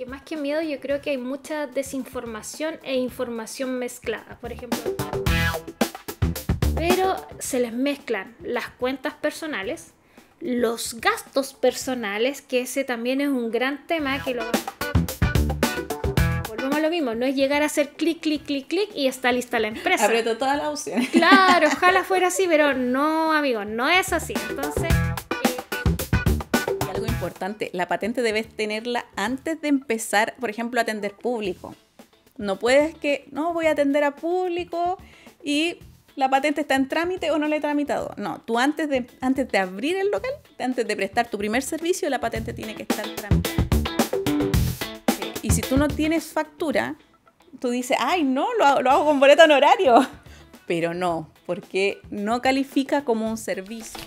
que más que miedo yo creo que hay mucha desinformación e información mezclada, por ejemplo. Pero se les mezclan las cuentas personales, los gastos personales, que ese también es un gran tema que lo... Volvemos a lo mismo, no es llegar a hacer clic, clic, clic, clic y está lista la empresa. Aprieto todas las opciones. Claro, ojalá fuera así, pero no, amigos, no es así. Entonces... Algo importante, la patente debes tenerla antes de empezar, por ejemplo, a atender público. No puedes que, no, voy a atender a público y la patente está en trámite o no la he tramitado. No, tú antes de abrir el local, antes de prestar tu primer servicio, la patente tiene que estar en trámite. Y si tú no tienes factura, tú dices, ay, no, lo hago con boleto honorario. Pero no, porque no califica como un servicio.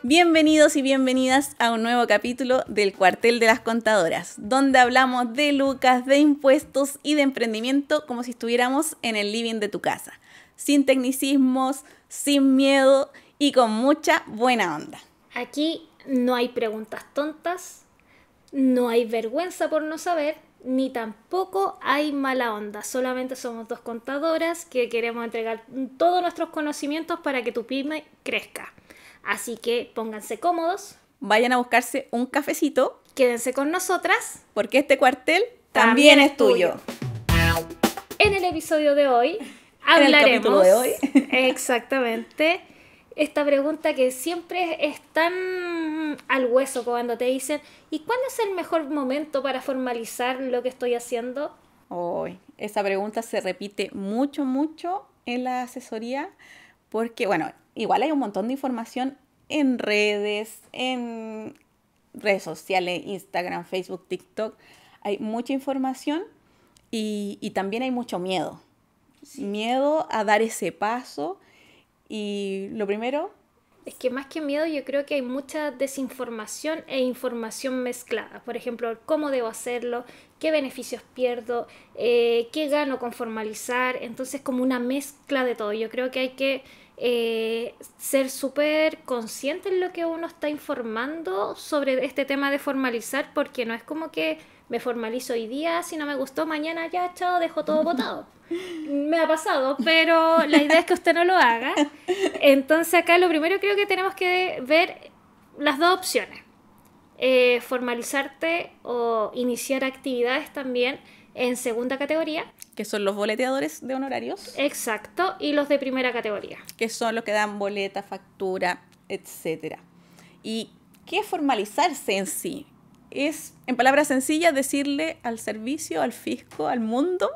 Bienvenidos y bienvenidas a un nuevo capítulo del Cuartel de las Contadoras, donde hablamos de lucas, de impuestos y de emprendimiento como si estuviéramos en el living de tu casa, sin tecnicismos, sin miedo y con mucha buena onda. Aquí no hay preguntas tontas, no hay vergüenza por no saber, ni tampoco hay mala onda. Solamente somos dos contadoras que queremos entregar todos nuestros conocimientos para que tu pyme crezca. Así que pónganse cómodos. Vayan a buscarse un cafecito. Quédense con nosotras. Porque este cuartel también es tuyo. En el episodio de hoy hablaremos... En el capítulo de hoy. Exactamente. Esta pregunta que siempre es tan al hueso cuando te dicen ¿y cuándo es el mejor momento para formalizar lo que estoy haciendo? Esa pregunta se repite mucho en la asesoría porque, bueno, igual hay un montón de información en redes sociales, Instagram, Facebook, TikTok. Hay mucha información y también hay mucho miedo. Sí. Miedo a dar ese paso. Y lo primero... Es que más que miedo yo creo que hay mucha desinformación e información mezclada. Por ejemplo, cómo debo hacerlo, qué beneficios pierdo, qué gano con formalizar. Entonces como una mezcla de todo. Yo creo que hay que ser súper consciente en lo que uno está informando sobre este tema de formalizar, porque no es como que me formalizo hoy día, si no me gustó, mañana ya, chao, dejo todo botado. Me ha pasado, pero la idea es que usted no lo haga. Entonces acá lo primero creo que tenemos que ver las dos opciones. Formalizarte o iniciar actividades también en segunda categoría. Que son los boleteadores de honorarios. Exacto, y los de primera categoría. Que son los que dan boleta, factura, etc. ¿Y qué es formalizarse en sí? Es, en palabras sencillas, decirle al servicio, al fisco, al mundo,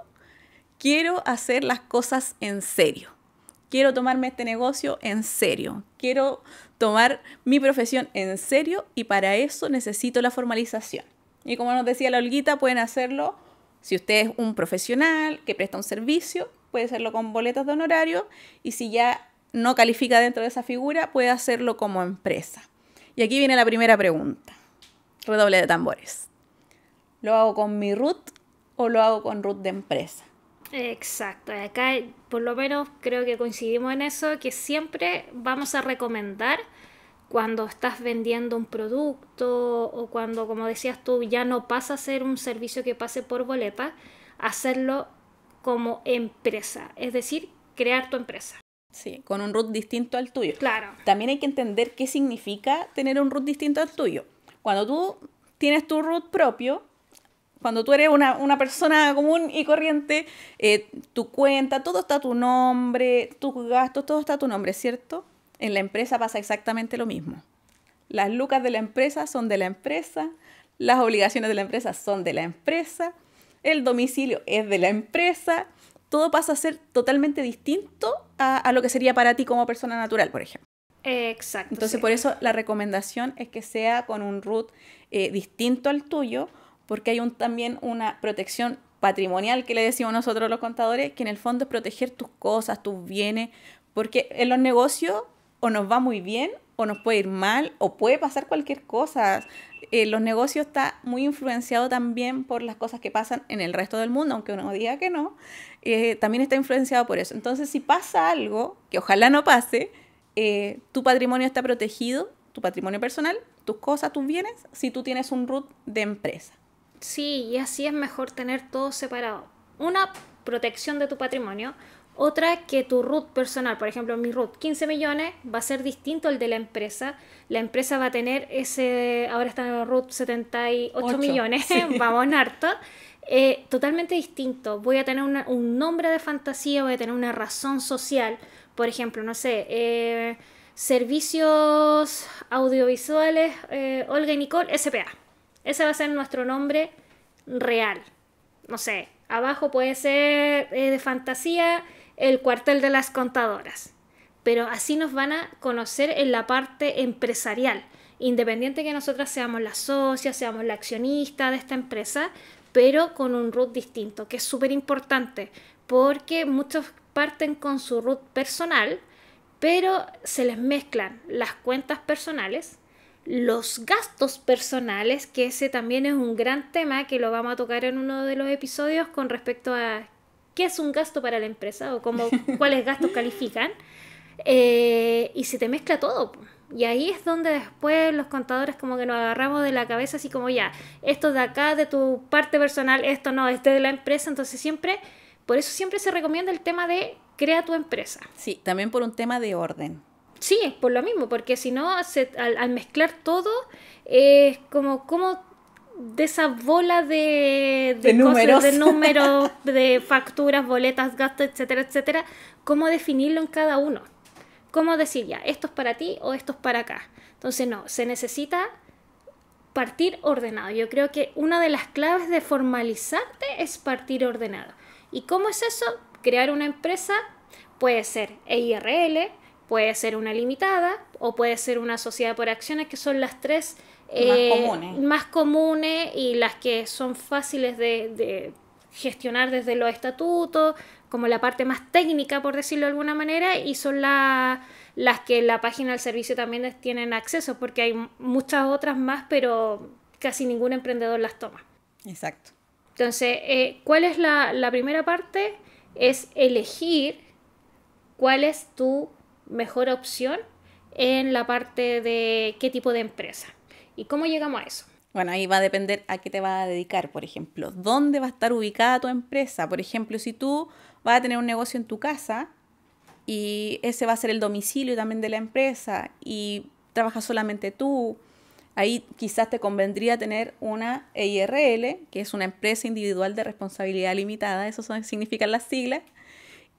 quiero hacer las cosas en serio. Quiero tomarme este negocio en serio. Quiero tomar mi profesión en serio y para eso necesito la formalización. Y como nos decía la Olguita, pueden hacerlo, si usted es un profesional que presta un servicio, puede hacerlo con boletas de honorario y si ya no califica dentro de esa figura, puede hacerlo como empresa. Y aquí viene la primera pregunta. Redoble de tambores. ¿Lo hago con mi RUT o lo hago con RUT de empresa? Exacto, acá por lo menos creo que coincidimos en eso, que siempre vamos a recomendar cuando estás vendiendo un producto o cuando, como decías tú, ya no pasa a ser un servicio que pase por boleta, hacerlo como empresa, es decir, crear tu empresa. Sí, con un RUT distinto al tuyo. Claro. También hay que entender qué significa tener un RUT distinto al tuyo. Cuando tú tienes tu RUT propio, cuando tú eres una persona común y corriente, tu cuenta, todo está a tu nombre, tus gastos, todo está a tu nombre, ¿cierto? En la empresa pasa exactamente lo mismo. Las lucas de la empresa son de la empresa, las obligaciones de la empresa son de la empresa, el domicilio es de la empresa, todo pasa a ser totalmente distinto a lo que sería para ti como persona natural, por ejemplo. Exacto. Entonces, sí. Por eso la recomendación es que sea con un RUT distinto al tuyo, porque hay también una protección patrimonial que le decimos nosotros los contadores, que en el fondo es proteger tus cosas, tus bienes, porque en los negocios o nos va muy bien, o nos puede ir mal, o puede pasar cualquier cosa. Los negocios está muy influenciado también por las cosas que pasan en el resto del mundo, aunque uno diga que no, también está influenciado por eso. Entonces, si pasa algo, que ojalá no pase, tu patrimonio está protegido, tu patrimonio personal, tus cosas, tus bienes, si tú tienes un RUT de empresa. Sí, y así es mejor tener todo separado. Una, protección de tu patrimonio. Otra, que tu RUT personal, por ejemplo, mi RUT 15 millones va a ser distinto al de la empresa. La empresa va a tener ahora está en el RUT 78 millones, sí. Vamos en harto. Totalmente distinto. Voy a tener un nombre de fantasía, voy a tener una razón social. Por ejemplo, no sé, servicios audiovisuales, Olga y Nicole, SPA. Ese va a ser nuestro nombre real. No sé, abajo puede ser de fantasía el cuartel de las contadoras. Pero así nos van a conocer en la parte empresarial. Independiente que nosotras seamos la socia, seamos la accionista de esta empresa, pero con un RUT distinto, que es súper importante, porque muchos parten con su RUT personal, pero se les mezclan las cuentas personales, los gastos personales, que ese también es un gran tema que lo vamos a tocar en uno de los episodios con respecto a qué es un gasto para la empresa o cuáles gastos califican, y se te mezcla todo. Y ahí es donde después los contadores como que nos agarramos de la cabeza así como ya, esto de acá, de tu parte personal, esto no, este de la empresa. Entonces por eso siempre se recomienda el tema de crea tu empresa. Sí, también por un tema de orden. Sí, es por lo mismo, porque si no, al mezclar todo, es como de esa bola de números, de números, de facturas, boletas, gastos, etcétera, etcétera, cómo definirlo en cada uno. Cómo decir ya, esto es para ti o esto es para acá. Entonces no, se necesita partir ordenado. Yo creo que una de las claves de formalizarte es partir ordenado. ¿Y cómo es eso? Crear una empresa puede ser EIRL, puede ser una limitada o puede ser una sociedad por acciones, que son las tres más comunes y las que son fáciles de gestionar desde los estatutos, como la parte más técnica, por decirlo de alguna manera, y son las que la página del servicio también tienen acceso, porque hay muchas otras más, pero casi ningún emprendedor las toma. Exacto. Entonces, ¿cuál es la primera parte? Es elegir cuál es tu mejor opción en la parte de qué tipo de empresa. ¿Y cómo llegamos a eso? Bueno, ahí va a depender a qué te vas a dedicar, por ejemplo. ¿Dónde va a estar ubicada tu empresa? Por ejemplo, si tú vas a tener un negocio en tu casa y ese va a ser el domicilio también de la empresa y trabajas solamente tú, ahí quizás te convendría tener una EIRL, que es una empresa individual de responsabilidad limitada, eso significan las siglas,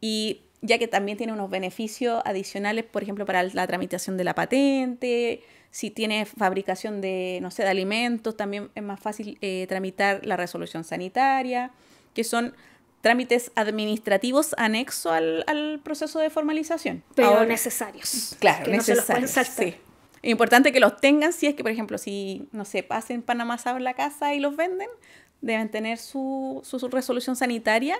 y ya que también tiene unos beneficios adicionales, por ejemplo, para la tramitación de la patente. Si tienes fabricación de, no sé, de alimentos, también es más fácil tramitar la resolución sanitaria, que son trámites administrativos anexos al proceso de formalización. Pero ahora, necesarios. Claro, que necesarios. No se los pueden saltar. Sí. Es importante que los tengan si es que, por ejemplo, si, no sé, pasen pan amasado en la casa y los venden, deben tener su resolución sanitaria,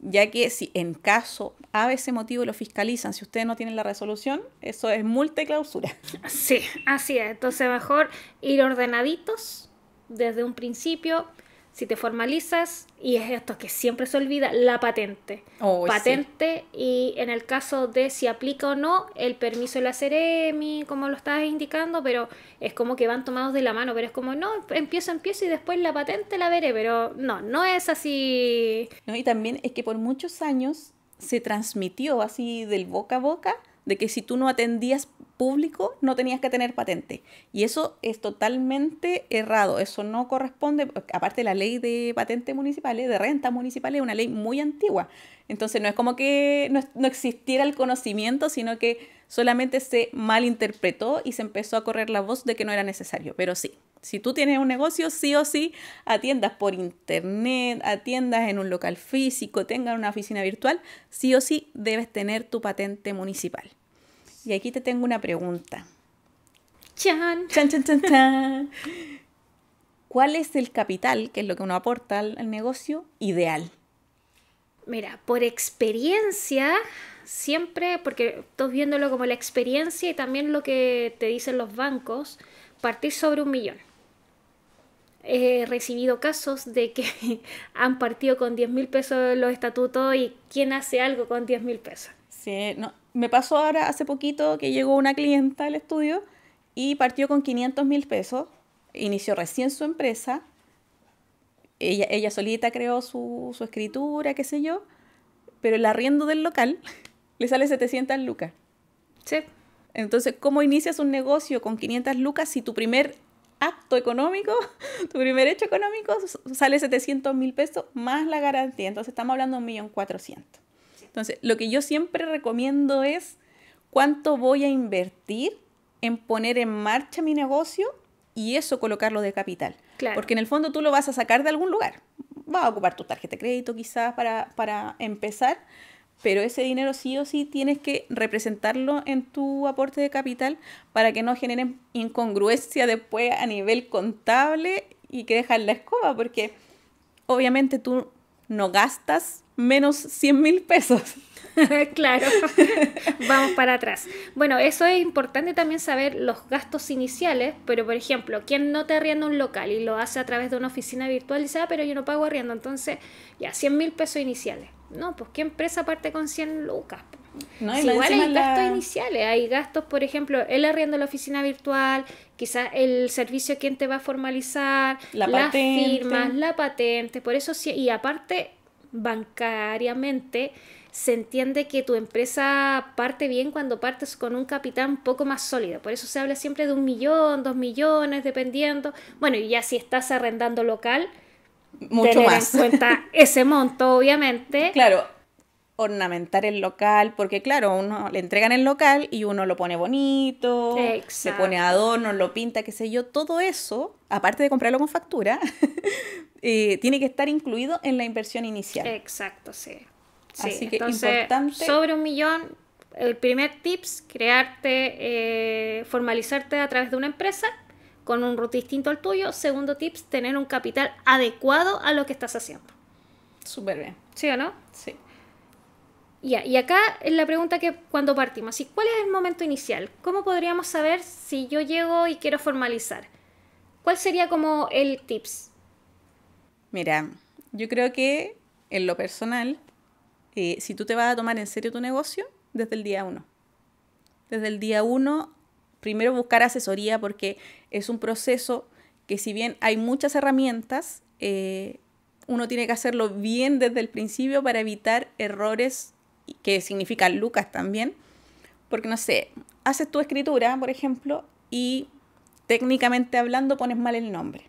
ya que si en caso a ese motivo lo fiscalizan, si ustedes no tienen la resolución, eso es multa y clausura. Sí, así es. Entonces mejor ir ordenaditos desde un principio. Si te formalizas, y es esto que siempre se olvida, la patente. Patente, sí. Y en el caso de si aplica o no, el permiso de la Seremi, como lo estabas indicando, pero es como que van tomados de la mano, pero es como, no, empiezo y después la patente la veré, pero no es así. No, y también es que por muchos años se transmitió así del boca a boca, de que si tú no atendías público no tenías que tener patente. Y eso es totalmente errado. Eso no corresponde, aparte la ley de patentes municipales, de rentas municipales, es una ley muy antigua. Entonces no es como que no existiera el conocimiento, sino que solamente se malinterpretó y se empezó a correr la voz de que no era necesario. Pero sí, si tú tienes un negocio, sí o sí, atiendas por internet, atiendas en un local físico, tengas una oficina virtual, sí o sí debes tener tu patente municipal. Y aquí te tengo una pregunta. ¡Chan! ¡Chan, chan, chan, chan! ¿Cuál es el capital, que es lo que uno aporta al negocio, ideal? Mira, por experiencia siempre, porque estás viéndolo como la experiencia y también lo que te dicen los bancos, partir sobre 1 millón. He recibido casos de que han partido con 10.000 pesos los estatutos y ¿quién hace algo con 10.000 pesos? Sí, no, me pasó ahora hace poquito que llegó una clienta al estudio y partió con 500.000 pesos, inició recién su empresa, ella solita creó su escritura, qué sé yo, pero el arriendo del local le sale 700 lucas. Sí. Entonces, ¿cómo inicias un negocio con 500 lucas si tu primer acto económico, tu primer hecho económico sale 700.000 pesos más la garantía? Entonces estamos hablando de 1.400.000. Entonces, lo que yo siempre recomiendo es cuánto voy a invertir en poner en marcha mi negocio y eso colocarlo de capital. Claro. Porque en el fondo tú lo vas a sacar de algún lugar. Vas a ocupar tu tarjeta de crédito quizás para empezar, pero ese dinero sí o sí tienes que representarlo en tu aporte de capital para que no generen incongruencia después a nivel contable y que dejas la escoba, porque obviamente tú no gastas menos 100.000 pesos. Claro, vamos para atrás. Bueno, eso es importante también saber los gastos iniciales, pero por ejemplo, quien no te arrienda un local y lo hace a través de una oficina virtual dice, pero yo no pago arriendo, entonces ya 100.000 pesos iniciales. No, pues ¿qué empresa parte con 100 lucas? No, Si igual hay gastos iniciales, hay gastos, por ejemplo, el arriendo de la oficina virtual, quizás el servicio quien te va a formalizar, las firmas, la patente, por eso sí, y aparte bancariamente se entiende que tu empresa parte bien cuando partes con un capital un poco más sólido. Por eso se habla siempre de 1 millón, 2 millones, dependiendo. Bueno, y ya si estás arrendando local, mucho tener más en cuenta ese monto, obviamente. Claro, ornamentar el local, porque claro, uno le entregan el local y uno lo pone bonito, Exacto. le pone adornos, lo pinta, qué sé yo, todo eso, aparte de comprarlo con factura, tiene que estar incluido en la inversión inicial. Exacto, sí. Así que entonces, importante. Sobre 1 millón, el primer tips, formalizarte a través de una empresa con un root distinto al tuyo. Segundo tips, tener un capital adecuado a lo que estás haciendo. Súper bien. ¿Sí o no? Sí. Y acá es la pregunta que cuando partimos, ¿y cuál es el momento inicial? ¿Cómo podríamos saber si yo llego y quiero formalizar? ¿Cuál sería como el tips? Mira, yo creo que en lo personal, si tú te vas a tomar en serio tu negocio, desde el día 1. Desde el día 1, primero buscar asesoría porque es un proceso que si bien hay muchas herramientas, uno tiene que hacerlo bien desde el principio para evitar errores que significan lucas también. Porque, no sé, haces tu escritura, por ejemplo, y técnicamente hablando pones mal el nombre.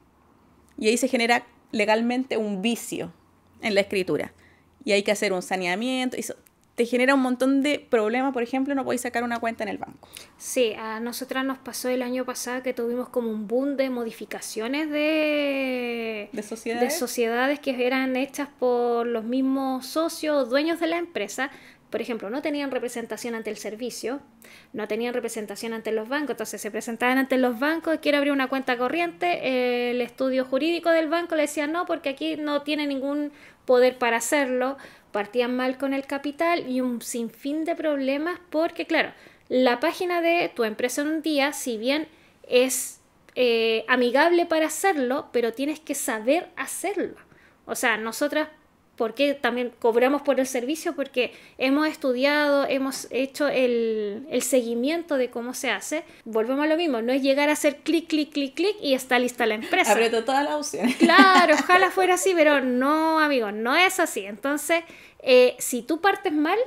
Y ahí se genera legalmente un vicio en la escritura. Y hay que hacer un saneamiento. Eso te genera un montón de problemas. Por ejemplo, no podéis sacar una cuenta en el banco. Sí, a nosotras nos pasó el año pasado que tuvimos como un boom de modificaciones de sociedades que eran hechas por los mismos socios, dueños de la empresa. Por ejemplo, no tenían representación ante el servicio, no tenían representación ante los bancos, entonces se presentaban ante los bancos, quiero abrir una cuenta corriente, el estudio jurídico del banco le decía no, porque aquí no tiene ningún poder para hacerlo, partían mal con el capital y un sinfín de problemas porque, claro, la página de tu empresa en un día, si bien es amigable para hacerlo, pero tienes que saber hacerlo. O sea, nosotras, ¿por qué también cobramos por el servicio? Porque hemos estudiado, hemos hecho el seguimiento de cómo se hace. Volvemos a lo mismo, no es llegar a hacer clic, clic, clic, clic y está lista la empresa. Aprieto todas las opciones. Claro, ojalá fuera así, pero no, amigos, no es así. Entonces, si tú partes mal,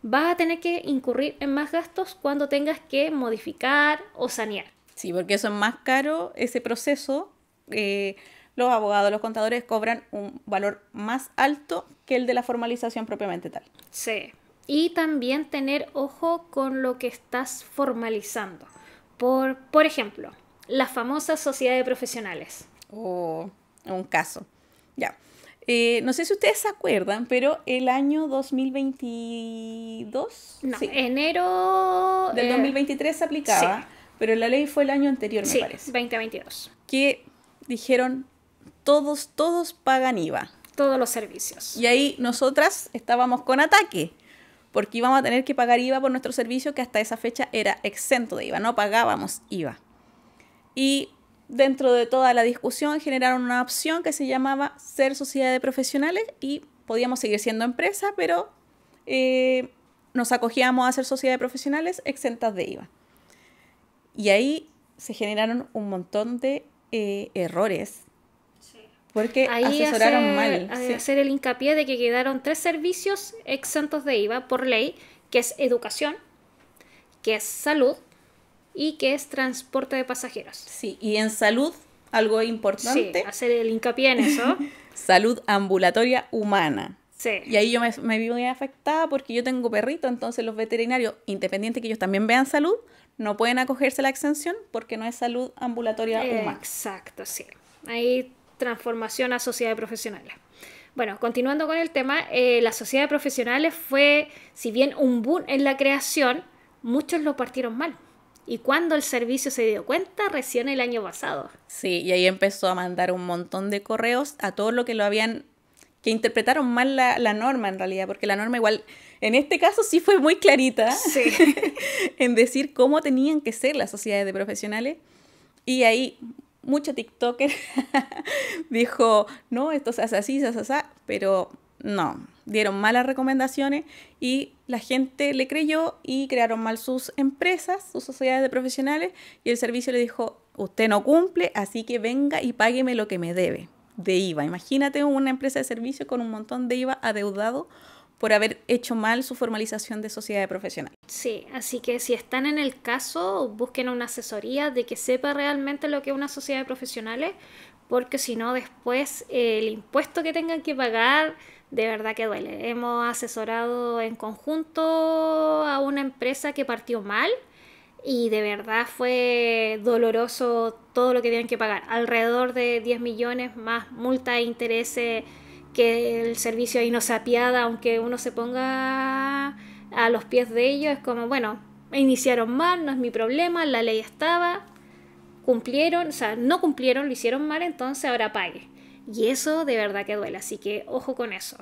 vas a tener que incurrir en más gastos cuando tengas que modificar o sanear. Sí, porque eso es más caro, ese proceso. Los abogados, los contadores cobran un valor más alto que el de la formalización propiamente tal. Sí, y también tener ojo con lo que estás formalizando. Por ejemplo, la famosa sociedad de profesionales. Un caso. Ya. No sé si ustedes se acuerdan, pero el año 2022... No, sí, enero... del 2023 se aplicaba, sí, pero la ley fue el año anterior, me parece. Sí, 2022. Que dijeron... Todos pagan IVA. Todos los servicios. Y ahí nosotras estábamos con ataque. porque íbamos a tener que pagar IVA por nuestro servicio que hasta esa fecha era exento de IVA, no pagábamos IVA. Y dentro de toda la discusión generaron una opción que se llamaba ser sociedad de profesionales y podíamos seguir siendo empresa, pero nos acogíamos a ser sociedad de profesionales exentas de IVA. Y ahí se generaron un montón de errores. Porque ahí asesoraron mal. Sí. Hacer el hincapié de que quedaron 3 servicios exentos de IVA por ley, que es educación, que es salud y que es transporte de pasajeros. Sí, y en salud, algo importante. Sí, hacer el hincapié en eso. Salud ambulatoria humana. Sí. Y ahí yo me vi muy afectada porque yo tengo perrito, entonces los veterinarios, independiente que ellos también vean salud, no pueden acogerse a la exención porque no es salud ambulatoria humana. Exacto, sí. Ahí transformación a sociedad de profesionales. Bueno, continuando con el tema, la sociedad de profesionales fue, si bien un boom en la creación, muchos lo partieron mal. Y cuando el servicio se dio cuenta, recién el año pasado. Sí, y ahí empezó a mandar un montón de correos a todos los que lo habían, que interpretaron mal la norma en realidad, porque la norma igual, en este caso sí fue muy clarita, sí. en decir cómo tenían que ser las sociedades de profesionales. Y ahí mucho TikToker dijo, no, esto se hace así, se hace así, pero no, dieron malas recomendaciones y la gente le creyó y crearon mal sus empresas, sus sociedades de profesionales, y el servicio le dijo, usted no cumple, así que venga y págueme lo que me debe de IVA. Imagínate una empresa de servicio con un montón de IVA adeudado por haber hecho mal su formalización de sociedad de profesional. Sí, así que si están en el caso, busquen una asesoría de que sepa realmente lo que es una sociedad de profesionales, porque si no después el impuesto que tengan que pagar, de verdad que duele. Hemos asesorado en conjunto a una empresa que partió mal y de verdad fue doloroso todo lo que tienen que pagar. Alrededor de 10 millones más multa e intereses, que el servicio ahí no se apiada, aunque uno se ponga a los pies de ellos, es como, bueno, iniciaron mal, no es mi problema, la ley estaba, cumplieron, o sea, no cumplieron, lo hicieron mal, entonces ahora pague. Y eso de verdad que duele, así que ojo con eso.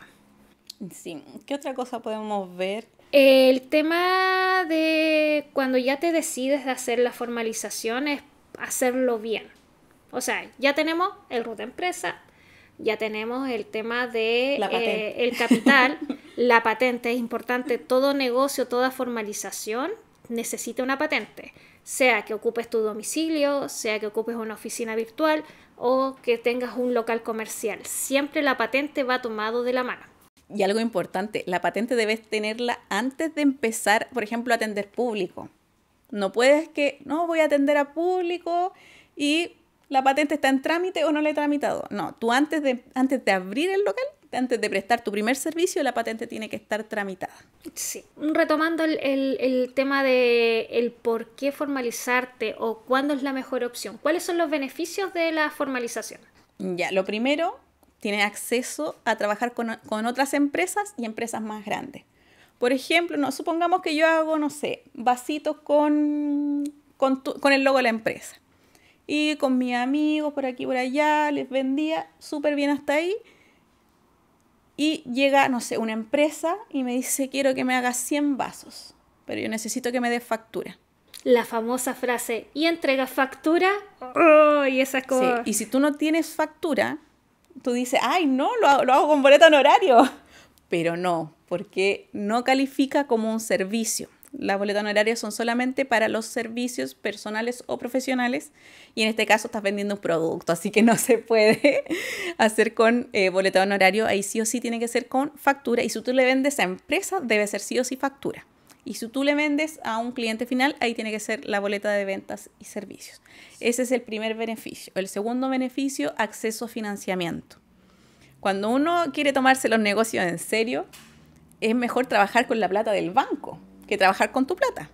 Sí, ¿qué otra cosa podemos ver? El tema de cuando ya te decides de hacer la formalización es hacerlo bien. O sea, ya tenemos el RUT de empresa, ya tenemos el tema de el capital, la patente es importante. Todo negocio, toda formalización necesita una patente, sea que ocupes tu domicilio, sea que ocupes una oficina virtual o que tengas un local comercial. Siempre la patente va tomado de la mano. Y algo importante, la patente debes tenerla antes de empezar, por ejemplo, a atender público. No puedes que, no, voy a atender a público y la patente está en trámite o no la he tramitado. No, tú antes de abrir el local, antes de prestar tu primer servicio, la patente tiene que estar tramitada. Sí, retomando el tema de el por qué formalizarte o cuándo es la mejor opción. ¿Cuáles son los beneficios de la formalización? Ya, lo primero, tienes acceso a trabajar con otras empresas y empresas más grandes. Por ejemplo, no, supongamos que yo hago, no sé, vasitos con el logo de la empresa. Y con mis amigos por aquí y por allá, les vendía súper bien hasta ahí. Y llega, no sé, una empresa y me dice, quiero que me hagas 100 vasos, pero yo necesito que me des factura. La famosa frase, ¿y entrega factura? Oh, y esa es como... Sí, y si tú no tienes factura, tú dices, ay, no, lo hago con boleto honorario. Pero no, porque no califica como un servicio. Las boletas honorarias son solamente para los servicios personales o profesionales y en este caso estás vendiendo un producto, así que no se puede hacer con boleta honorario. Ahí sí o sí tiene que ser con factura y si tú le vendes a empresa debe ser sí o sí factura. Y si tú le vendes a un cliente final, ahí tiene que ser la boleta de ventas y servicios. Ese es el primer beneficio. El segundo beneficio, acceso a financiamiento. Cuando uno quiere tomarse los negocios en serio, es mejor trabajar con la plata del banco que trabajar con tu plata.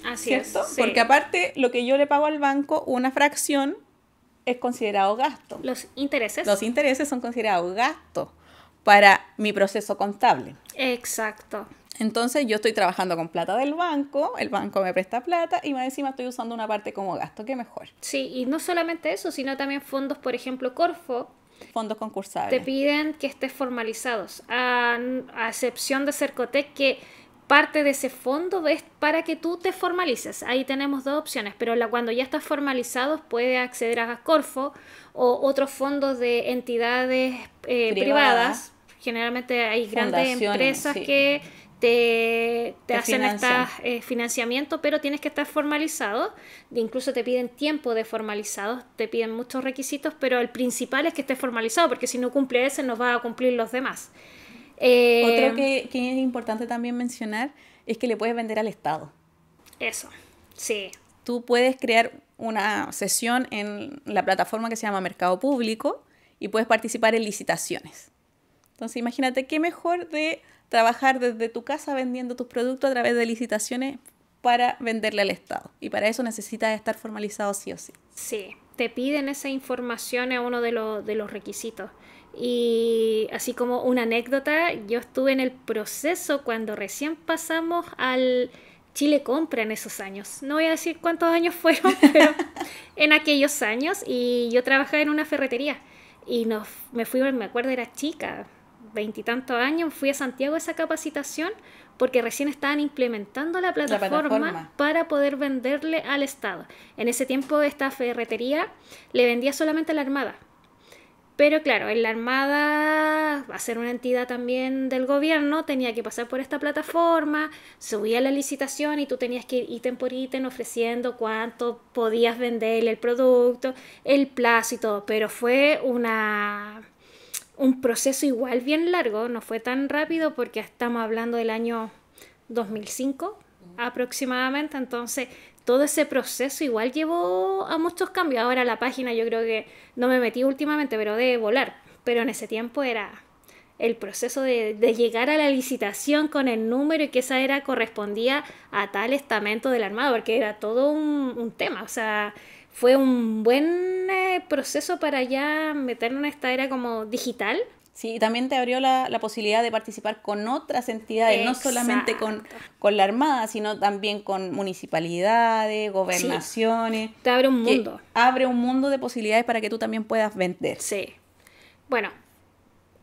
Así ¿cierto? es. Sí. Porque aparte, lo que yo le pago al banco, una fracción, es considerado gasto. Los intereses. Los intereses son considerados gasto para mi proceso contable. Exacto. Entonces, yo estoy trabajando con plata del banco, el banco me presta plata y más encima estoy usando una parte como gasto. ¿Qué mejor? Sí, y no solamente eso, sino también fondos, por ejemplo, Corfo, Fondos concursables. te piden que estés formalizados, a excepción de Cercotec, que parte de ese fondo es para que tú te formalices. Ahí tenemos dos opciones, pero cuando ya estás formalizado puedes acceder a Corfo o otros fondos de entidades privadas. Generalmente hay grandes empresas que te hacen este financiamiento, pero tienes que estar formalizado. Incluso te piden tiempo de formalizado, te piden muchos requisitos, pero el principal es que estés formalizado, porque si no cumple ese, no va a cumplir los demás. Otro que es importante también mencionar es que le puedes vender al Estado. Eso, sí. Tú puedes crear una sesión en la plataforma que se llama Mercado Público y puedes participar en licitaciones. Entonces, imagínate qué mejor de trabajar desde tu casa vendiendo tus productos a través de licitaciones para venderle al Estado. Y para eso necesitas estar formalizado sí o sí. Sí, te piden esa información a uno de los requisitos. Y así como una anécdota, yo estuve en el proceso cuando recién pasamos al Chile Compra en esos años. No voy a decir cuántos años fueron, pero en aquellos años. Y yo trabajaba en una ferretería. Y me fui, me acuerdo, era chica, 20 y tantos años, fui a Santiago a esa capacitación porque recién estaban implementando la plataforma para poder venderle al Estado. En ese tiempo esta ferretería le vendía solamente a la Armada. Pero claro, en la Armada, a ser una entidad también del gobierno, tenía que pasar por esta plataforma, subía la licitación y tú tenías que ir ítem por ítem ofreciendo cuánto podías venderle el producto, el plazo y todo. Pero fue un proceso igual bien largo, no fue tan rápido porque estamos hablando del año 2005 aproximadamente, entonces todo ese proceso igual llevó a muchos cambios. Ahora la página yo creo que no me metí últimamente, pero debe volar, pero en ese tiempo era el proceso de llegar a la licitación con el número y que esa correspondía a tal estamento de la Armada, porque era todo un tema, o sea, fue un buen proceso para ya meternos en esta era como digital. Sí, y también te abrió la posibilidad de participar con otras entidades, Exacto. No solamente con la Armada, sino también con municipalidades, gobernaciones. Sí, te abre un mundo. Abre un mundo de posibilidades para que tú también puedas vender. Sí. Bueno,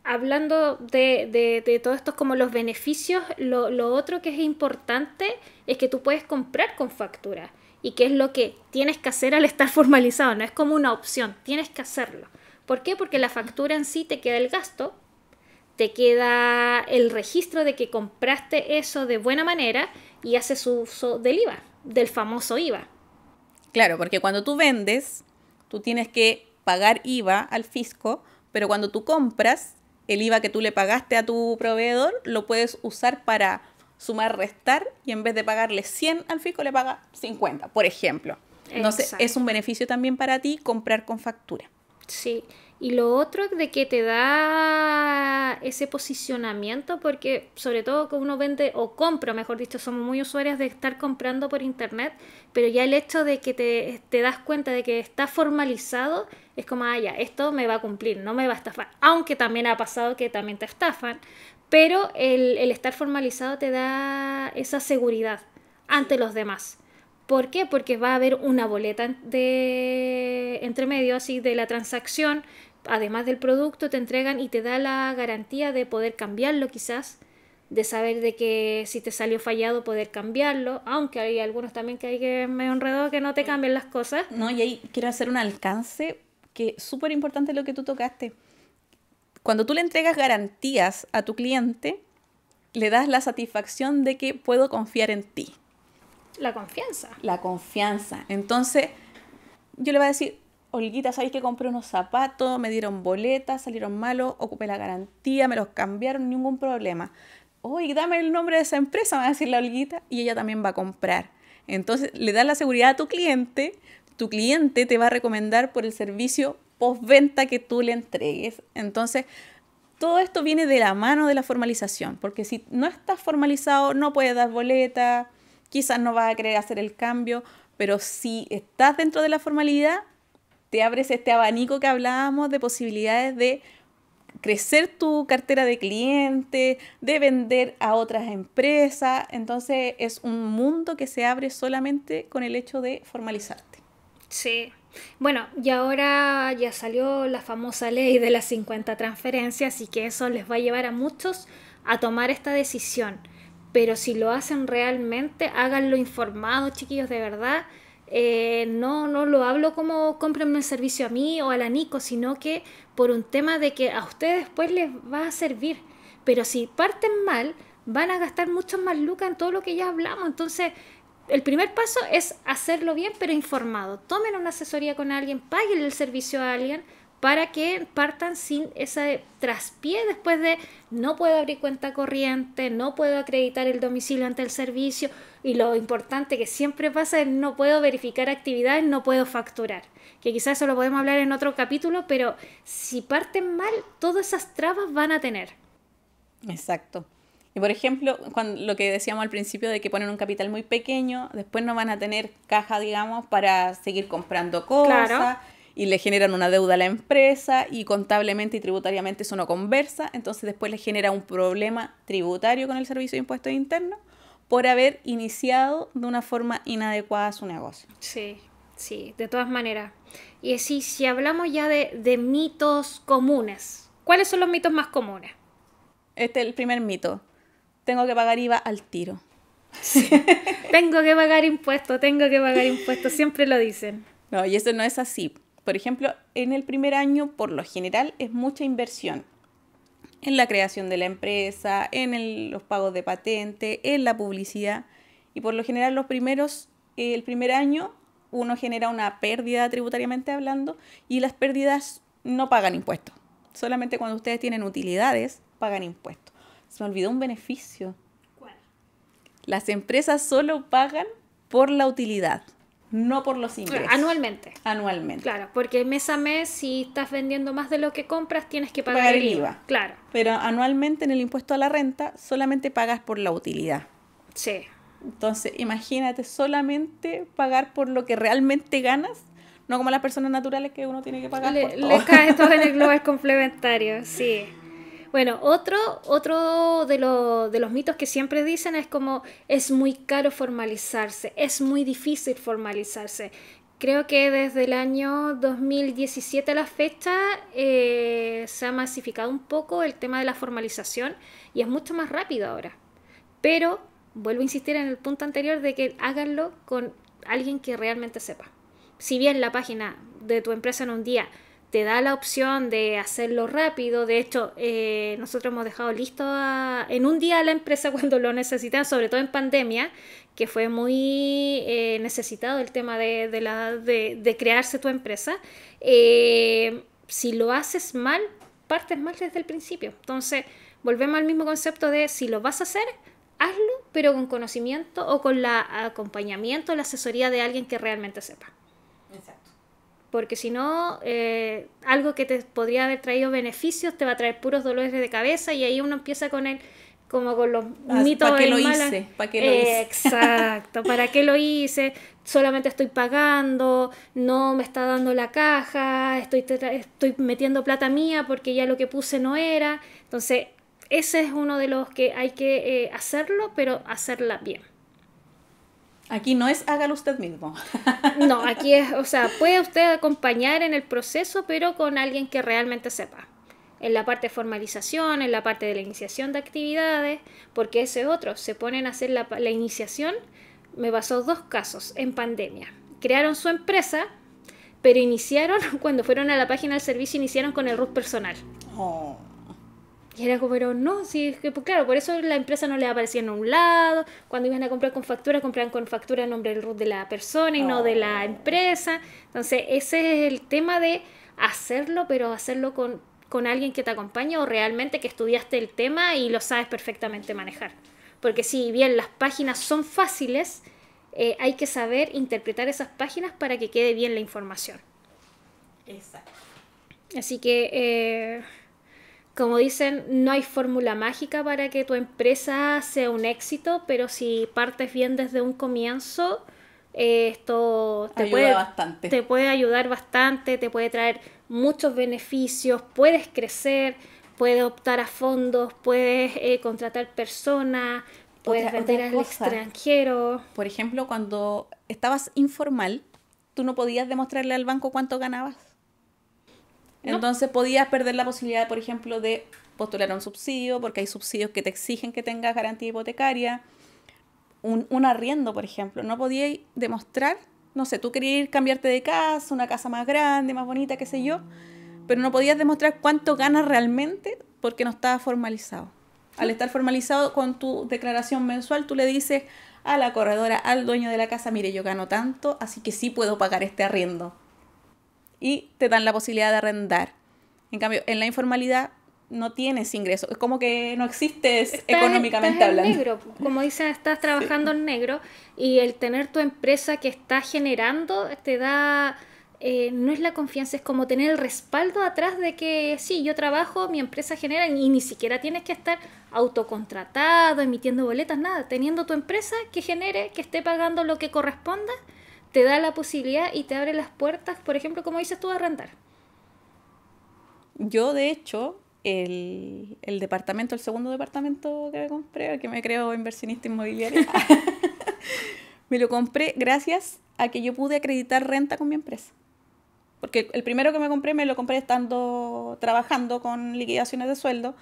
hablando de todo esto como los beneficios, lo otro que es importante es que tú puedes comprar con factura. Y que es lo que tienes que hacer al estar formalizado, no es como una opción, tienes que hacerlo. ¿Por qué? Porque la factura en sí te queda el gasto, te queda el registro de que compraste eso de buena manera y haces uso del IVA, del famoso IVA. Claro, porque cuando tú vendes, tú tienes que pagar IVA al fisco, pero cuando tú compras, el IVA que tú le pagaste a tu proveedor lo puedes usar para sumar, restar, y en vez de pagarle 100 al fisco le paga 50, por ejemplo. Entonces, es un beneficio también para ti comprar con factura. Sí, y lo otro es de que te da ese posicionamiento, porque sobre todo que uno vende o compra, mejor dicho, somos muy usuarias de estar comprando por internet, pero ya el hecho de que te das cuenta de que está formalizado, es como, ya, esto me va a cumplir, no me va a estafar, aunque también ha pasado que también te estafan, pero el estar formalizado te da esa seguridad ante los demás. ¿Por qué? Porque va a haber una boleta entre medio así de la transacción, además del producto te entregan y te da la garantía de poder cambiarlo quizás, de saber de que si te salió fallado poder cambiarlo, aunque hay algunos también que hay que medio enredado que no te cambian las cosas. No, y ahí quiero hacer un alcance que es súper importante lo que tú tocaste. Cuando tú le entregas garantías a tu cliente, le das la satisfacción de que puedo confiar en ti. La confianza. La confianza. Entonces, yo le voy a decir, Olguita, ¿sabes que compré unos zapatos? Me dieron boletas, salieron malos, ocupé la garantía, me los cambiaron, ningún problema. Oye, dame el nombre de esa empresa, me va a decir la Olguita, y ella también va a comprar. Entonces, le das la seguridad a tu cliente te va a recomendar por el servicio postventa que tú le entregues. Entonces, todo esto viene de la mano de la formalización, porque si no estás formalizado, no puedes dar boleta, quizás no vas a querer hacer el cambio, pero si estás dentro de la formalidad, te abres este abanico que hablábamos de posibilidades de crecer tu cartera de clientes, de vender a otras empresas. Entonces es un mundo que se abre solamente con el hecho de formalizarte. Sí. Bueno, y ahora ya salió la famosa ley de las 50 transferencias, y que eso les va a llevar a muchos a tomar esta decisión. pero si lo hacen realmente, háganlo informado, chiquillos, de verdad. No lo hablo como cómprenme el servicio a mí o a la Nico, sino que por un tema de que a ustedes después les va a servir. Pero si parten mal, van a gastar muchas más lucas en todo lo que ya hablamos. Entonces, el primer paso es hacerlo bien, pero informado. Tomen una asesoría con alguien, paguen el servicio a alguien para que partan sin ese traspié después de no puedo abrir cuenta corriente, no puedo acreditar el domicilio ante el servicio y lo importante que siempre pasa es no puedo verificar actividades, no puedo facturar. Que quizás eso lo podemos hablar en otro capítulo, pero si parten mal, todas esas trabas van a tener. Exacto. Y por ejemplo, lo que decíamos al principio de que ponen un capital muy pequeño, después no van a tener caja, digamos, para seguir comprando cosas. Claro. Y le generan una deuda a la empresa y contablemente y tributariamente eso no conversa, entonces después le genera un problema tributario con el Servicio de Impuestos Internos por haber iniciado de una forma inadecuada su negocio. Sí, de todas maneras. Y así, si hablamos ya de mitos comunes, ¿cuáles son los mitos más comunes? Este es el primer mito. Tengo que pagar IVA al tiro. Sí. Tengo que pagar impuestos, siempre lo dicen. No, y eso no es así. Por ejemplo, en el primer año, por lo general, es mucha inversión en la creación de la empresa, en los pagos de patente, en la publicidad. Y por lo general, el primer año, uno genera una pérdida tributariamente hablando y las pérdidas no pagan impuestos. Solamente cuando ustedes tienen utilidades, pagan impuestos. Se me olvidó un beneficio. ¿Cuál? Las empresas solo pagan por la utilidad. No por los ingresos. Anualmente. Claro, porque mes a mes, si estás vendiendo más de lo que compras, tienes que pagar el IVA. Claro. Pero anualmente en el impuesto a la renta solamente pagas por la utilidad. Sí. Entonces, imagínate solamente pagar por lo que realmente ganas, no como las personas naturales que uno tiene que pagar por todo. Le cae todo en el global complementario, sí. Bueno, otro de los mitos que siempre dicen es como es muy caro formalizarse, es muy difícil formalizarse. Creo que desde el año 2017 a la fecha se ha masificado un poco el tema de la formalización y es mucho más rápido ahora. Pero vuelvo a insistir en el punto anterior de que háganlo con alguien que realmente sepa. Si bien la página de tu empresa en un día te da la opción de hacerlo rápido. De hecho, nosotros hemos dejado listo en un día a la empresa cuando lo necesitan, sobre todo en pandemia, que fue muy necesitado el tema de crearse tu empresa. Si lo haces mal, partes mal desde el principio. Entonces, volvemos al mismo concepto de si lo vas a hacer, hazlo, pero con conocimiento o con el acompañamiento, la asesoría de alguien que realmente sepa. Exacto. Porque si no, algo que te podría haber traído beneficios te va a traer puros dolores de cabeza y ahí uno empieza con los mitos. ¿Para qué lo hice? Exacto, ¿para qué lo hice? Solamente estoy pagando, no me está dando la caja, estoy metiendo plata mía porque ya lo que puse no era. Entonces, ese es uno de los que hay que hacerlo, pero hacerla bien. Aquí no es hágalo usted mismo. No, aquí es, puede usted acompañar en el proceso, pero con alguien que realmente sepa. En la parte de formalización, en la parte de la iniciación de actividades, porque ese otro, se ponen a hacer la iniciación. Me pasó 2 casos en pandemia. Crearon su empresa, pero iniciaron, cuando fueron a la página del servicio, iniciaron con el RUT personal. Oh. Y era como, pero no, sí, pues claro, por eso la empresa no le aparecía en un lado. Cuando iban a comprar con factura, compraban con factura en nombre del RUT de la persona y no de la empresa. Entonces, ese es el tema de hacerlo, pero hacerlo con alguien que te acompañe o realmente que estudiaste el tema y lo sabes perfectamente manejar. Porque si bien las páginas son fáciles, hay que saber interpretar esas páginas para que quede bien la información. Exacto. Así que... como dicen, no hay fórmula mágica para que tu empresa sea un éxito, pero si partes bien desde un comienzo, esto te puede ayudar bastante, te puede traer muchos beneficios, puedes crecer, puedes optar a fondos, puedes contratar personas, puedes vender al extranjero. Por ejemplo, cuando estabas informal, tú no podías demostrarle al banco cuánto ganabas. Entonces podías perder la posibilidad, por ejemplo, de postular a un subsidio, porque hay subsidios que te exigen que tengas garantía hipotecaria. Un arriendo, por ejemplo, no podías demostrar, no sé, tú querías cambiarte de casa, una casa más grande, más bonita, qué sé yo, pero no podías demostrar cuánto ganas realmente porque no estaba formalizado. Al estar formalizado con tu declaración mensual, tú le dices a la corredora, al dueño de la casa, mire, yo gano tanto, así que sí puedo pagar este arriendo. Y te dan la posibilidad de arrendar. En cambio, en la informalidad no tienes ingresos. Es como que no existes económicamente estás hablando. en negro, como dicen, estás trabajando en negro, y el tener tu empresa que está generando te da, no es la confianza, es como tener el respaldo atrás de que sí, yo trabajo, mi empresa genera, y ni siquiera tienes que estar autocontratado, emitiendo boletas, nada. Teniendo tu empresa que genere, que esté pagando lo que corresponda, te da la posibilidad y te abre las puertas, por ejemplo, como dices tú, de arrendar. Yo, de hecho, el departamento, el segundo departamento que me compré, que me creo inversionista inmobiliaria, me lo compré gracias a que yo pude acreditar renta con mi empresa. Porque el primero que me lo compré estando trabajando con liquidaciones de sueldo.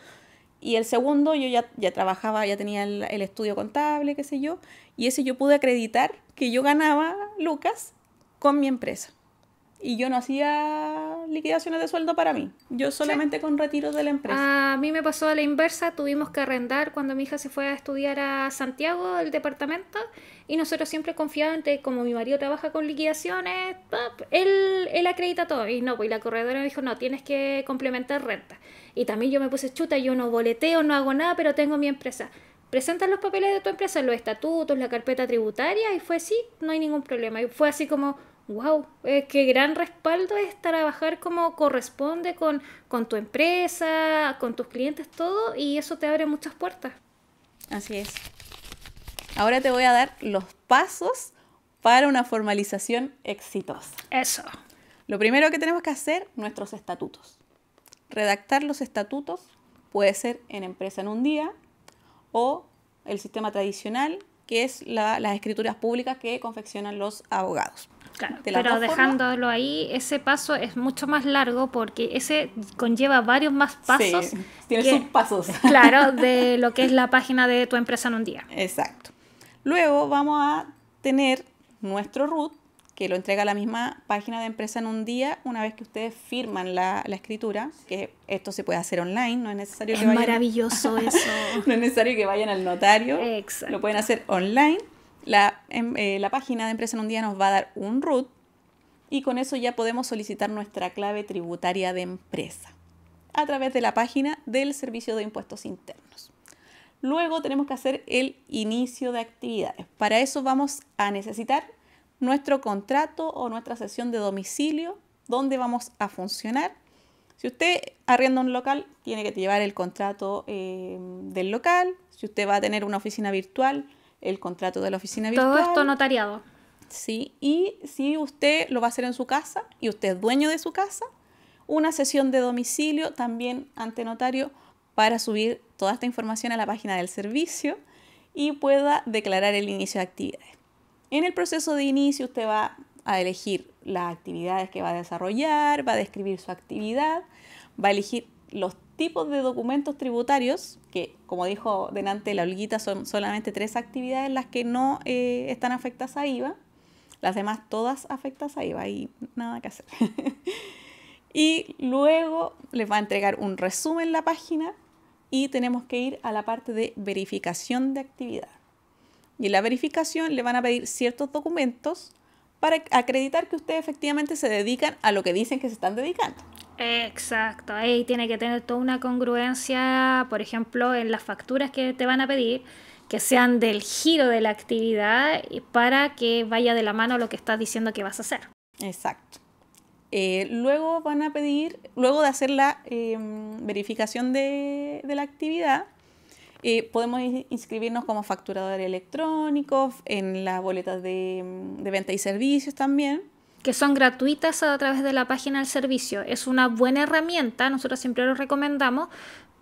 Y el segundo yo ya trabajaba, ya tenía el estudio contable, qué sé yo. Y ese yo pude acreditar que yo ganaba lucas con mi empresa. Y yo no hacía liquidaciones de sueldo para mí. Yo solamente con retiros de la empresa. A mí me pasó a la inversa, tuvimos que arrendar cuando mi hija se fue a estudiar a Santiago, el departamento, y nosotros siempre confiábamos en que como mi marido trabaja con liquidaciones, él acredita todo. Y no, pues la corredora me dijo, no, tienes que complementar renta. Y también yo me puse chuta, yo no boleteo, no hago nada, pero tengo mi empresa. Presentas los papeles de tu empresa, los estatutos, la carpeta tributaria, y fue sí, no hay ningún problema. Y fue así como, wow, qué gran respaldo es trabajar como corresponde con tu empresa, con tus clientes, todo, y eso te abre muchas puertas. Así es. Ahora te voy a dar los pasos para una formalización exitosa. Eso. Lo primero que tenemos que hacer, nuestros estatutos. Redactar los estatutos puede ser en empresa en un día o el sistema tradicional, que es las escrituras públicas que confeccionan los abogados. Claro, pero dejándolo ahí, ese paso es mucho más largo porque ese conlleva varios más pasos. Sí, tiene sus pasos. Claro, de lo que es la página de tu empresa en un día. Exacto. Luego vamos a tener nuestro RUT, que lo entrega la misma página de empresa en un día, una vez que ustedes firman la escritura, que esto se puede hacer online, no es necesario que vayan... Es maravilloso eso. No es necesario que vayan al notario. Exacto. Lo pueden hacer online. La página de empresa en un día nos va a dar un RUT y con eso ya podemos solicitar nuestra clave tributaria de empresa a través de la página del Servicio de Impuestos Internos. Luego tenemos que hacer el inicio de actividades. Para eso vamos a necesitar nuestro contrato o nuestra sesión de domicilio, donde vamos a funcionar. Si usted arrienda un local, tiene que llevar el contrato del local. Si usted va a tener una oficina virtual, el contrato de la oficina virtual. Todo esto notariado. Sí, y si usted lo va a hacer en su casa y usted es dueño de su casa, una sesión de domicilio también ante notario para subir toda esta información a la página del servicio y pueda declarar el inicio de actividades. En el proceso de inicio usted va a elegir las actividades que va a desarrollar, va a describir su actividad, va a elegir los tipos de documentos tributarios, que como dijo delante la Olguita, son solamente 3 actividades las que no están afectadas a IVA, las demás todas afectadas a IVA y nada que hacer. Y luego les va a entregar un resumen en la página y tenemos que ir a la parte de verificación de actividad. Y en la verificación le van a pedir ciertos documentos para acreditar que ustedes efectivamente se dedican a lo que dicen que se están dedicando. Exacto, ahí tiene que tener toda una congruencia, por ejemplo, en las facturas que te van a pedir, que sean del giro de la actividad para que vaya de la mano lo que estás diciendo que vas a hacer. Exacto. Luego van a pedir, luego de hacer la verificación de la actividad, podemos inscribirnos como facturador electrónico en las boletas de venta y servicios también. Que son gratuitas a través de la página del servicio. Es una buena herramienta, nosotros siempre lo recomendamos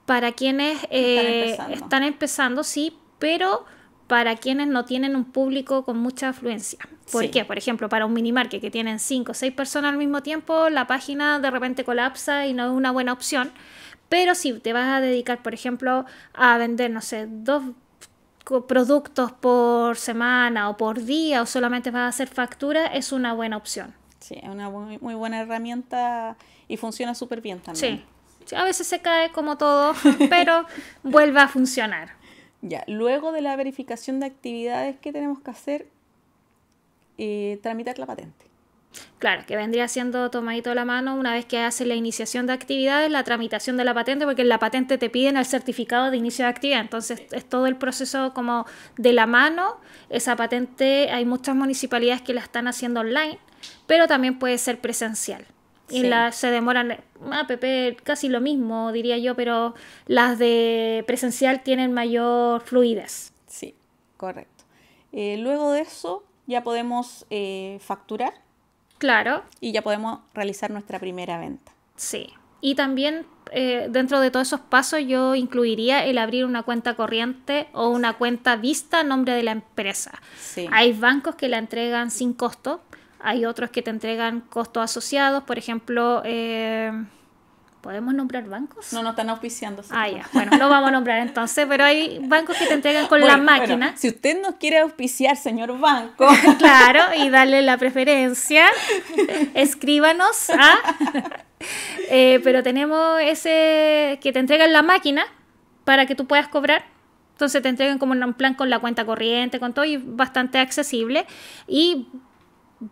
para quienes están empezando, sí, pero para quienes no tienen un público con mucha afluencia. ¿Por qué? Por ejemplo, para un minimarket que tienen 5 o 6 personas al mismo tiempo, la página de repente colapsa y no es una buena opción. Pero si te vas a dedicar, por ejemplo, a vender, no sé, 2 productos por semana o por día, o solamente vas a hacer factura, es una buena opción. Sí, es una muy buena herramienta y funciona súper bien también. Sí. Sí, a veces se cae como todo, pero vuelve a funcionar. Ya, luego de la verificación de actividades, ¿qué tenemos que hacer? Tramitar la patente. Claro, que vendría siendo tomadito de la mano una vez que haces la iniciación de actividades, la tramitación de la patente, porque en la patente te piden el certificado de inicio de actividad. Entonces es todo el proceso como de la mano. Esa patente hay muchas municipalidades que la están haciendo online, pero también puede ser presencial. Y Sí. se demoran, casi lo mismo, diría yo, pero las de presencial tienen mayor fluidez. Sí, correcto. Luego de eso ya podemos facturar Claro, y ya podemos realizar nuestra primera venta. sí. Y también dentro de todos esos pasos yo incluiría el abrir una cuenta corriente o una cuenta vista a nombre de la empresa. Sí. Hay bancos que la entregan sin costo, hay otros que te entregan costos asociados, por ejemplo, ¿podemos nombrar bancos? No nos están auspiciando. ¿Sí? Ya, bueno, lo vamos a nombrar entonces, pero hay bancos que te entregan con la máquina. Bueno, si usted nos quiere auspiciar, señor banco. Claro, y darle la preferencia, escríbanos. Pero tenemos ese que te entregan la máquina para que tú puedas cobrar. Entonces te entregan como un plan con la cuenta corriente, con todo, y bastante accesible. Y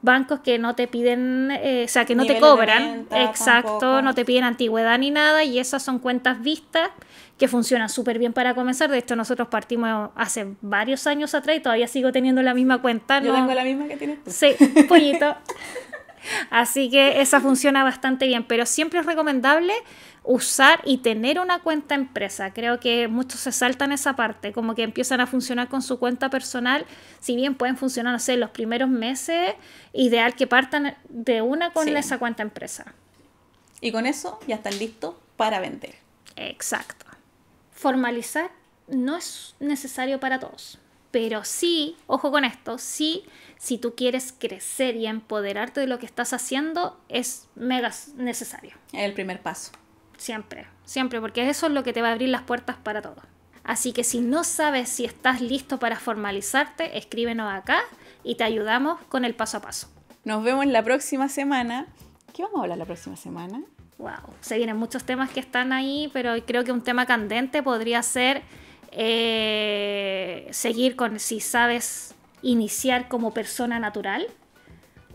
bancos que no te piden, o sea, que no te Niveles de cobran, venta, exacto, tampoco. no te piden antigüedad ni nada, y esas son cuentas vistas que funcionan súper bien para comenzar. De hecho, nosotros partimos hace varios años atrás y todavía sigo teniendo la misma cuenta. Yo ¿no? tengo la misma que tienes tú. Sí, pollito. Así que esa funciona bastante bien, pero siempre es recomendable usar y tener una cuenta empresa. Creo que muchos se saltan esa parte, como que empiezan a funcionar con su cuenta personal, si bien pueden funcionar, no sé, los primeros meses, ideal que partan de una con Sí. esa cuenta empresa. Y con eso ya están listos para vender. Exacto. Formalizar no es necesario para todos, pero sí, ojo con esto, sí, si tú quieres crecer y empoderarte de lo que estás haciendo, es mega necesario. Es el primer paso. Siempre, siempre, porque eso es lo que te va a abrir las puertas para todo. Así que si no sabes si estás listo para formalizarte, escríbenos acá y te ayudamos con el paso a paso. Nos vemos la próxima semana. ¿Qué vamos a hablar la próxima semana? Wow, se vienen muchos temas que están ahí, pero creo que un tema candente podría ser seguir con si sabes iniciar como persona natural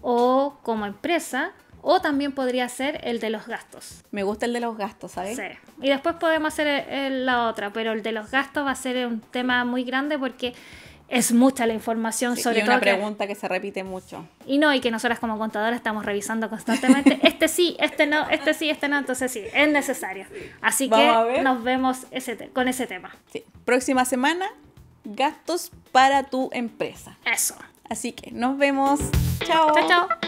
o como empresa, o también podría ser el de los gastos. Me gusta el de los gastos, ¿sabes? Sí. Y después podemos hacer la otra, pero el de los gastos va a ser un tema muy grande porque es mucha la información, Sí, sobre y todo una pregunta que se repite mucho. y que nosotras como contadoras estamos revisando constantemente. Este sí, este no, este sí, este no. Entonces sí, es necesario. Así Vamos a que ver. nos vemos con ese tema. Sí. Próxima semana, gastos para tu empresa. Eso. Así que nos vemos. Chao. Chao, chao.